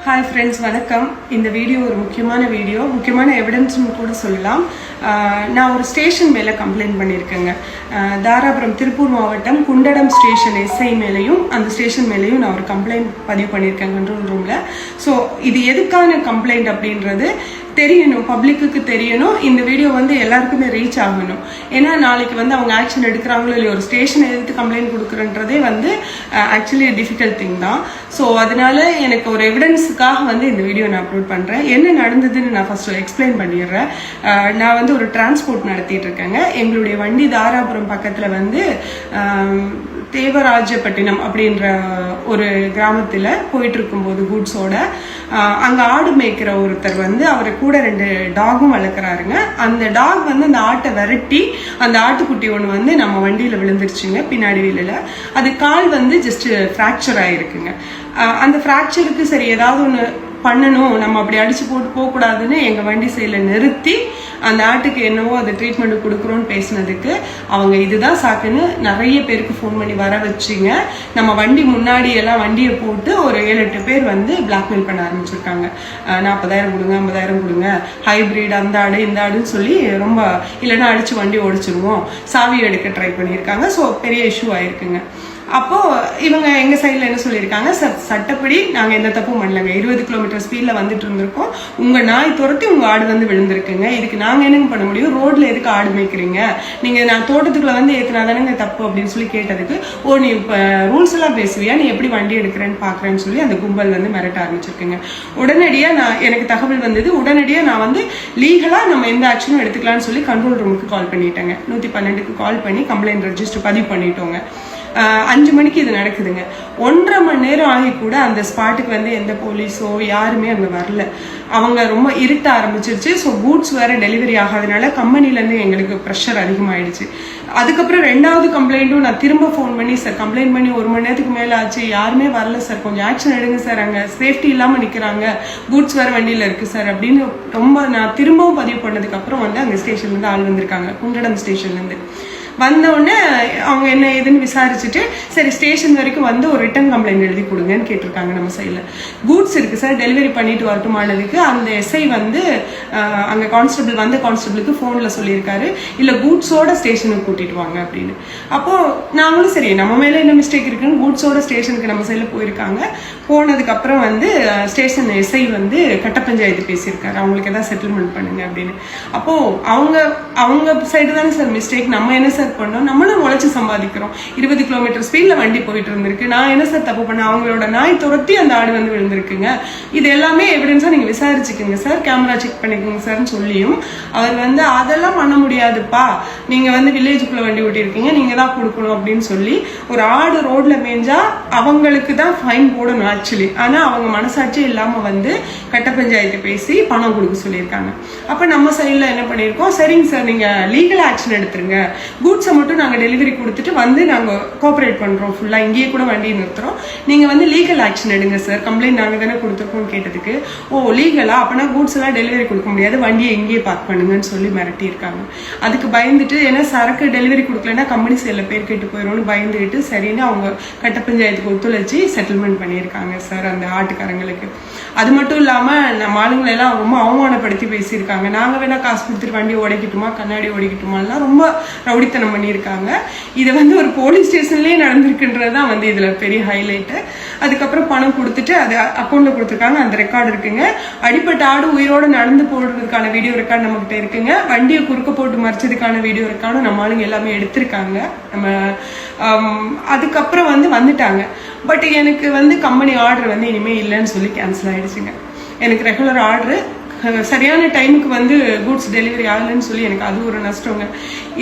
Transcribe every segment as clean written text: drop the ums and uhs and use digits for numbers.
Hi friends, வணக்கம். இந்த video ஒரு முக்கியமான எவிடன்ஸ்னு கூட சொல்லலாம். நான் ஒரு ஸ்டேஷன் மேலே கம்ப்ளைண்ட் பண்ணியிருக்கேங்க. தாராபுரம் திருப்பூர் மாவட்டம் குண்டடம் ஸ்டேஷன் எஸ்ஐ மேலேயும் அந்த ஸ்டேஷன் மேலேயும் நான் ஒரு கம்ப்ளைண்ட் பதிவு பண்ணியிருக்கேன் கண்ட்ரோல் ரூமில். ஸோ இது எதுக்கான கம்ப்ளைண்ட் அப்படின்றது தெரியணும், பப்ளிக்கு தெரியணும். இந்த வீடியோ எல்லாருக்குமே ரீச் ஆகணும். ஏன்னா நாளைக்கு அவங்க ஆக்ஷன் எடுக்கிறாங்களோ இல்லையோ, ஒரு ஸ்டேஷன் எதிர்த்து கம்ப்ளைண்ட் கொடுக்குறன்றதே ஆக்சுவலி டிஃபிகல்ட் திங் தான். ஸோ அதனால எனக்கு ஒரு எவிடன்ஸுக்காக இந்த வீடியோ நான் அப்லோட் பண்ணுறேன். என்ன நடந்ததுன்னு நான் ஃபர்ஸ்ட் எக்ஸ்பிளைன் பண்ணிடுறேன். நான் ஒரு டிரான்ஸ்போர்ட் நடத்திட்டு இருக்கேங்க. எங்களுடைய வண்டி தாராபுரம் பக்கத்தில் தேவராஜப்பட்டினம் அப்படின்ற ஒரு கிராமத்தில் போயிட்டு இருக்கும்போது கூட்ஸோட அங்கே ஆடு மேய்க்கிற ஒருத்தர் அவரை கூட 2 டாகும் வளர்க்குறாருங்க. அந்த டாக் அந்த ஆட்டை விரட்டி அந்த ஆட்டுக்குட்டி ஒன்று நம்ம வண்டியில் விழுந்துருச்சுங்க பின்னாடி வீலில். அது கால் ஜஸ்ட் ஃப்ராக்சர் ஆகிருக்குங்க. அந்த ஃப்ராக்சருக்கு சரி ஏதாவது ஒன்று பண்ணணும், நம்ம அப்படி அடிச்சு போட்டு போகக்கூடாதுன்னு எங்கள் வண்டி சைடில் நிறுத்தி அந்த ஆட்டுக்கு என்னவோ அது ட்ரீட்மெண்ட் கொடுக்குறோன்னு பேசினதுக்கு அவங்க இதுதான் சாக்குன்னு நிறைய பேருக்கு ஃபோன் பண்ணி வர வச்சிங்க. நம்ம வண்டி முன்னாடி எல்லாம் வண்டியை போட்டு ஒரு 7-8 பேர் பிளாக்மெயில் பண்ண ஆரம்பிச்சிருக்காங்க. 40,000 கொடுங்க, 50,000 கொடுங்க, ஹைபிரிட் அந்த ஆடு இந்த ஆடுன்னு சொல்லி ரொம்ப இல்லைன்னா அடிச்சு வண்டி ஓடிச்சிருவோம், சாவி எடுக்க ட்ரை பண்ணியிருக்காங்க. ஸோ பெரிய இஷ்யூ ஆயிருக்குங்க. அப்போ இவங்க எங்க சைட்ல என்ன சொல்லியிருக்காங்க, சட்டப்படி நாங்க எந்த தப்பும் பண்ணலங்க, 20 கிலோமீட்டர் ஸ்பீட்ல வந்துட்டு இருந்திருக்கோம், உங்க நாய் துரத்தி உங்க ஆடு விழுந்திருக்குங்க, இதுக்கு நாங்க என்னங்க பண்ண முடியும், ரோட்ல எதுக்கு ஆடு மேய்க்கிறீங்க, நீங்க நான் தோட்டத்துக்குள்ள ஏத்துனாதானங்க தப்பு அப்படின்னு சொல்லி கேட்டதுக்கு, ஓ நீ இப்ப ரூல்ஸ் எல்லாம் பேசுவியா, நீ எப்படி வண்டி எடுக்கிறேன்னு பாக்குறேன்னு சொல்லி அந்த கும்பல் மிரட்ட ஆரம்பிச்சிருக்குங்க. உடனடியா எனக்கு தகவல் வந்தது. உடனடியா நான் லீகலா நம்ம எந்த ஆக்ஷனும் எடுத்துக்கலாம்னு சொல்லி கண்ட்ரோல் ரூமுக்கு கால் பண்ணிட்டேங்க. 112க்கு கால் பண்ணி கம்ப்ளைண்ட் ரெஜிஸ்டர் பதிவு பண்ணிட்டோங்க. 5 மணிக்கு இது நடக்குதுங்க. 1.5 மணி நேரம் ஆகி கூட அந்த ஸ்பாட்டுக்கு எந்த போலீஸோ யாருமே அங்கே வரல. அவங்க ரொம்ப இருட்ட ஆரம்பிச்சிருச்சு. ஸோ கூட்ஸ் வேற டெலிவரி ஆகாதனால கம்பெனிலேருந்து எங்களுக்கு ப்ரெஷர் அதிகமாகிடுச்சு. அதுக்கப்புறம் 2வது கம்ப்ளைண்ட்டும் நான் திரும்ப ஃபோன் பண்ணி, சார் கம்ப்ளைண்ட் பண்ணி 1 மணி நேரத்துக்கு மேலே ஆச்சு, யாருமே வரல சார், கொஞ்சம் ஆக்ஷன் எடுங்க சார், அங்கே சேஃப்டி இல்லாமல் நிற்கிறாங்க, கூட்ஸ் வேறு வண்டியில் இருக்குது சார் அப்படின்னு ரொம்ப நான் திரும்பவும் பதிவு பண்ணதுக்கப்புறம் அங்கே ஸ்டேஷன்லேருந்து ஆள் வந்திருக்காங்க. குண்டடம் ஸ்டேஷன்லேருந்து வந்தோடனே அவங்க என்ன ஏதுன்னு விசாரிச்சுட்டு, சரி ஸ்டேஷன் வரைக்கும் ஒரு ரிட்டன் கம்ப்ளைண்ட் எழுதி கொடுங்கன்னு கேட்டிருக்காங்க. நம்ம சைடில் கூட்ஸ் இருக்குது சார், டெலிவரி பண்ணிட்டு வரட்டுமானதுக்கு அந்த எஸ்ஐ அங்கே கான்ஸ்டபிளுக்கு ஃபோனில் சொல்லியிருக்காரு, இல்லை கூட்ஸோட ஸ்டேஷனுக்கு கூட்டிட்டு வாங்க அப்படின்னு. அப்போது நாங்களும் சரி நம்ம மேலே என்ன மிஸ்டேக் இருக்குன்னு கூட்ஸோட ஸ்டேஷனுக்கு நம்ம சைடில் போயிருக்காங்க. போனதுக்கப்புறம் ஸ்டேஷன் எஸ்ஐ கட்ட பஞ்சாயத்து பேசியிருக்காரு, அவங்களுக்கு எதாவது செட்டில்மெண்ட் பண்ணுங்க அப்படின்னு. அப்போது அவங்க சைடு தானே சார் மிஸ்டேக், நம்ம என்ன சார் பண்ணோம், நம்மளும் உழைச்சு சம்பாதிக்கிறோம், 20 கிலோமீட்டர் ஸ்பீட்ல வண்டி போயிட்டு இருந்திருக்கு, நான் என்ன சார் தப்பு பண்ண, அவங்களோட நாய் துரத்தி அந்த ஆடு விழுந்திருக்குங்க, இது எல்லாமே எவிடன்ஸா நீங்க விசாரிச்சுக்கோங்க சார், கேமரா செக் பண்ணிக்கோங்க சார்ன்னு சொல்லியும் அவர் அதெல்லாம் பண்ண முடியாதுப்பா, நீங்க வில்லேஜுக்குள்ள வண்டி ஓட்டிருக்கீங்க, நீங்க தான் கொடுக்கணும் அப்படின்னு சொல்லி, ஒரு ஆடு ரோட்ல மேய்ஞ்சா அவங்களுக்கு தான் ஃபைன் போடணும் ஆக்சுவலி, ஆனா அவங்க மனசாட்சி இல்லாம கட்ட பஞ்சாயத்து பேசி பணம் கொடுக்க சொல்லியிருக்காங்க. அப்ப நம்ம சைட்ல என்ன பண்ணிருக்கோம், சரிங்க சார் நீங்க லீகல் ஆக்ஷன் எடுத்துருங்க, கூட்ஸை மட்டும் நாங்கள் டெலிவரி கொடுத்துட்டு நாங்கள் கோஆப்ரேட் பண்ணுறோம், ஃபுல்லாக இங்கேயே கூட வண்டியை நிறுத்துறோம், நீங்கள் லீகல் ஆக்ஷன் எடுங்க சார், கம்ப்ளைண்ட் நாங்கள் தானே கொடுத்துருக்கோம்னு கேட்டதுக்கு, ஓ லீகலா, அப்போனா கூட்ஸ் எல்லாம் டெலிவரி கொடுக்க முடியாது, வண்டியை எங்கேயே பார்க் பண்ணுங்கன்னு சொல்லி மிரட்டியிருக்காங்க. அதுக்கு பயந்துட்டு, ஏன்னா சரக்கு டெலிவரி கொடுக்கலன்னா கம்பெனி சைடில் பேர் கேட்டு போயிடும்னு பயந்துட்டு சரின்னு அவங்க கட்ட பஞ்சாயத்துக்கு ஒத்துழைச்சி செட்டில்மெண்ட் பண்ணியிருக்காங்க சார் அந்த ஆட்டுக்காரங்களுக்கு. அது மட்டும் இல்லாமல் நம்ம ஆளுங்களெல்லாம் ரொம்ப அவமானப்படுத்தி பேசியிருக்காங்க, நாங்கள் வேணா காசு கொடுத்துட்டு வண்டியை உடைக்கட்டுமா, கண்ணாடி உடைக்கட்டுமாலாம் ரொம்ப ரவுடித்தனம் பண்ணியிருக்காங்க. இதை ஒரு போலீஸ் ஸ்டேஷன்லேயே நடந்திருக்குன்றது தான் இதில் பெரிய ஹைலைட்டு. அதுக்கப்புறம் பணம் கொடுத்துட்டு அது அக்கௌண்ட்டில் கொடுத்துருக்காங்க, அந்த ரெக்கார்டு இருக்குங்க. அடிப்பட்ட ஆடு உயிரோடு நடந்து போடுறதுக்கான வீடியோ ரெக்கார்டு நம்மகிட்ட இருக்குங்க. வண்டியை குறுக்க போட்டு மறைச்சதுக்கான வீடியோ ரெக்கார்டும் நம்ம ஆளுங்க எல்லாமே எடுத்திருக்காங்க. நம்ம அதுக்கப்புறம் வந்துட்டாங்க. பட் எனக்கு கம்பெனி ஆர்டர் இனிமேல் இல்லைன்னு சொல்லி கேன்சல் ஆகிடுச்சுங்க. எனக்கு ரெகுலர் ஆர்டரு சரியான டைமுக்கு கூட்ஸ் டெலிவரி ஆகலன்னு சொல்லி எனக்கு அது ஒரு நஷ்டங்க.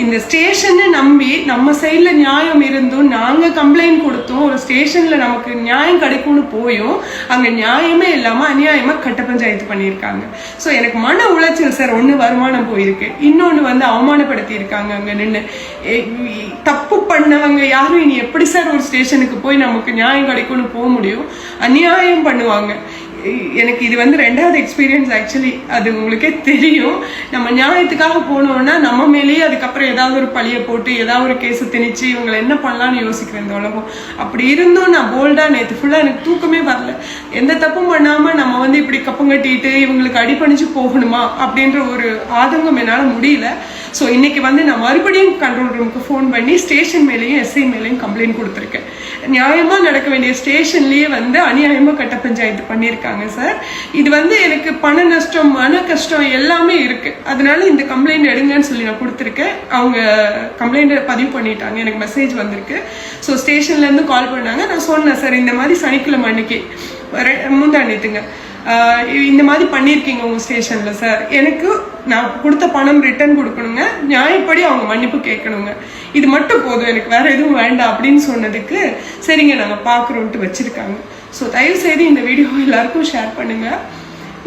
இந்த ஸ்டேஷனை நம்பி நம்ம சைடில் நியாயம் இருந்தும் நாங்கள் கம்ப்ளைண்ட் கொடுத்தோம், ஒரு ஸ்டேஷனில் நமக்கு நியாயம் கிடைக்கும்னு போயும் அங்கே நியாயமே இல்லாமல் அநியாயமாக கட்ட பஞ்சாயத்து பண்ணியிருக்காங்க. ஸோ எனக்கு மன உளைச்சல் சார், ஒன்று வருமானம் போயிருக்கு, இன்னொன்று அவமானப்படுத்தி இருக்காங்க. அங்கே நின்று தப்பு பண்ணவங்க யாரும் இனி எப்படி சார் ஒரு ஸ்டேஷனுக்கு போய் நமக்கு நியாயம் கிடைக்கும்னு போக முடியும், அநியாயம் பண்ணுவாங்க. எனக்கு இது வந்து 2வது எக்ஸ்பீரியன்ஸ் ஆக்சுவலி. அது உங்களுக்கே தெரியும், நம்ம நியாயத்துக்காக போனோம்னா நம்ம மேலேயே அதுக்கப்புறம் ஏதாவது ஒரு பழிய போட்டு ஏதாவது ஒரு கேஸை திணிச்சு இவங்களை என்ன பண்ணலாம்னு யோசிக்கிறேன் இந்த உலகம். அப்படி இருந்தும் நான் போல்டா நேற்று ஃபுல்லா எனக்கு தூக்கமே வரல. எந்த தப்பும் பண்ணாம நம்ம வந்து இப்படி கப்பம் கட்டிட்டு இவங்களுக்கு அடிபணிச்சு போகணுமா அப்படின்ற ஒரு ஆதங்கம் என்னால முடியல. ஸோ இன்னைக்கு வந்து நான் மறுபடியும் கண்ட்ரோல் ரூமுக்கு ஃபோன் பண்ணி ஸ்டேஷன் மேலேயும் எஸ்ஐ மேலேயும் கம்ப்ளைண்ட் கொடுத்துருக்கேன். நியாயமா நடக்க வேண்டிய ஸ்டேஷன்லயே வந்து அநியாயமா கட்ட பஞ்சாயத்து பண்ணியிருக்காங்க சார். இது வந்து எனக்கு பண நஷ்டம், மன கஷ்டம் எல்லாமே இருக்கு. அதனால இந்த கம்ப்ளைண்ட் எடுங்கன்னு சொல்லி நான் கொடுத்துருக்கேன். அவங்க கம்ப்ளைண்ட் பதிவு பண்ணிட்டாங்க, எனக்கு மெசேஜ் வந்திருக்கு. ஸோ ஸ்டேஷன்ல இருந்து கால் பண்ணாங்க. நான் சொன்னேன் சார், இந்த மாதிரி சனிக்கிழமை அன்னைக்கு முந்தாண்டித்துங்க இந்த மாதிரி பண்ணியிருக்கீங்க உங்க ஸ்டேஷன்ல சார், எனக்கு நான் கொடுத்த பணம் ரிட்டர்ன் கொடுக்கணுங்க, நியாயப்படி அவங்க மன்னிப்பு கேட்கணுங்க, இது மட்டும் போதும், எனக்கு வேற எதுவும் வேண்டாம் அப்படின்னு சொன்னதுக்கு சரிங்க நாங்கள் பார்க்குறோன்ட்டு வச்சிருக்காங்க. ஸோ தயவு செய்து இந்த வீடியோ எல்லாருக்கும் ஷேர் பண்ணுங்க.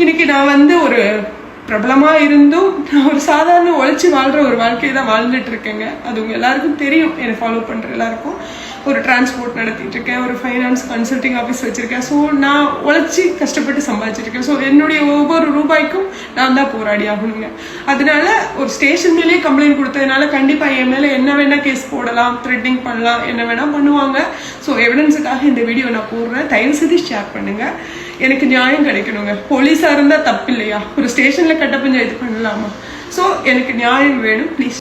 இன்னைக்கு நான் வந்து ஒரு பிரபலமா இருந்தும் நான் ஒரு சாதாரண உழைச்சி வாழ்ற ஒரு வாழ்க்கையை தான் வாழ்ந்துட்டு இருக்கேங்க. அது உங்க எல்லாருக்கும் தெரியும், என்னை ஃபாலோ பண்ற எல்லாருக்கும். ஒரு டிரான்ஸ்போர்ட் நடத்திட்டு இருக்கேன், ஒரு ஃபைனான்ஸ் கன்சல்டிங் ஆஃபீஸ் வச்சிருக்கேன். ஸோ நான் உழைச்சி கஷ்டப்பட்டு சம்பாதிச்சிருக்கேன். ஸோ என்னுடைய ஒவ்வொரு ரூபாய்க்கும் நான் தான் போராடி ஆகணுங்க. அதனால ஒரு ஸ்டேஷன் மேலேயே கம்ப்ளைண்ட் கொடுத்ததுனால கண்டிப்பா என் மேல என்ன வேணா கேஸ் போடலாம், த்ரெட்டிங் பண்ணலாம், என்ன வேணா பண்ணுவாங்க. ஸோ எவிடன்ஸுக்காக இந்த வீடியோ நான் போடுறேன். தயவு செய்து ஷேர் பண்ணுங்க. எனக்கு நியாயம் கிடைக்கணுங்க. போலீஸா இருந்தா தப்பு இல்லையா? ஒரு ஸ்டேஷன்ல கட்ட பஞ்சாயத்து பண்ணலாமா? ஸோ எனக்கு நியாயம் வேணும் ப்ளீஸ்.